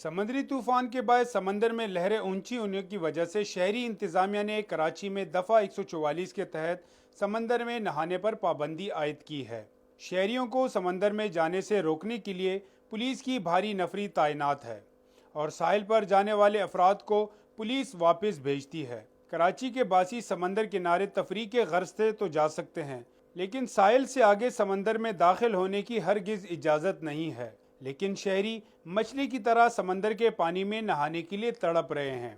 समुद्री तूफान के बाद समंदर में लहरें ऊंची होने की वजह से शहरी इंतजामिया ने कराची में दफ़ा 144 के तहत समंदर में नहाने पर पाबंदी आयद की है। शहरियों को समंदर में जाने से रोकने के लिए पुलिस की भारी नफरी तैनात है और साहिल पर जाने वाले अफराद को पुलिस वापस भेजती है। कराची के बासी समंदर किनारे तफरी के गर्ज से तो जा सकते हैं, लेकिन साहिल से आगे समंदर में दाखिल होने की हरगिज इजाज़त नहीं है। लेकिन शहरी मछली की तरह समंदर के पानी में नहाने के लिए तड़प रहे हैं।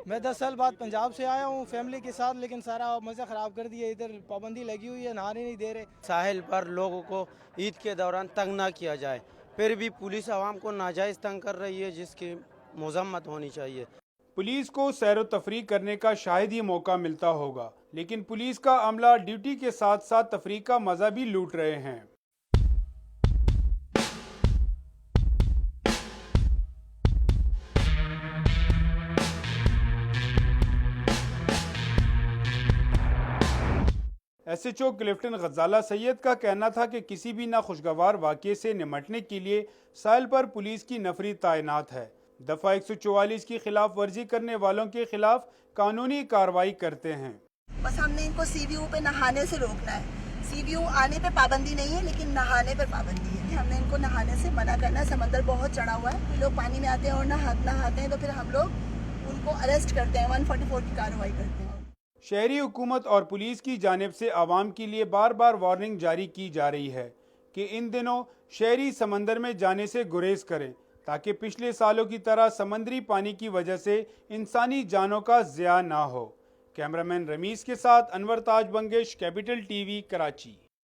मैं 10 साल बाद पंजाब से आया हूँ फैमिली के साथ, लेकिन सारा मज़ा ख़राब कर दिया। इधर पाबंदी लगी हुई है, नहाने नहीं दे रहे। साहिल पर लोगों को ईद के दौरान तंग ना किया जाए, फिर भी पुलिस आवाम को नाजायज़ तंग कर रही है, जिसकी मजम्मत होनी चाहिए। पुलिस को सैर व तफरी करने का शायद ही मौका मिलता होगा, लेकिन पुलिस का अमला ड्यूटी के साथ साथ तफरी का मज़ा भी लूट रहे हैं। SHO क्लिफ्टन गजाला सैयद का कहना था कि किसी भी नाखुशगवार वाक़े से निमटने के लिए साहिल पर पुलिस की नफरी तैनात है। दफ़ा 144 की खिलाफ वर्जी करने वालों के खिलाफ कानूनी कार्रवाई करते हैं। बस हमने इनको CVU पे नहाने से रोकना है। CVU आने पे पाबंदी नहीं है, लेकिन नहाने पर पाबंदी है। हमने इनको नहाने से मना करना है। समंदर बहुत चढ़ा हुआ है, लोग पानी में आते हैं और नहाते हैं, तो फिर हम लोग उनको अरेस्ट करते हैं, 144 की कार्रवाई करते हैं। शहरी हुकूमत और पुलिस की जानिब से आवाम के लिए बार बार वार्निंग जारी की जा रही है कि इन दिनों शहरी समंदर में जाने से गुरेज करें, ताकि पिछले सालों की तरह समंदरी पानी की वजह से इंसानी जानों का ज़िया ना हो। कैमरामैन रमीज के साथ अनवर ताज बंगेश, कैपिटल TV, कराची।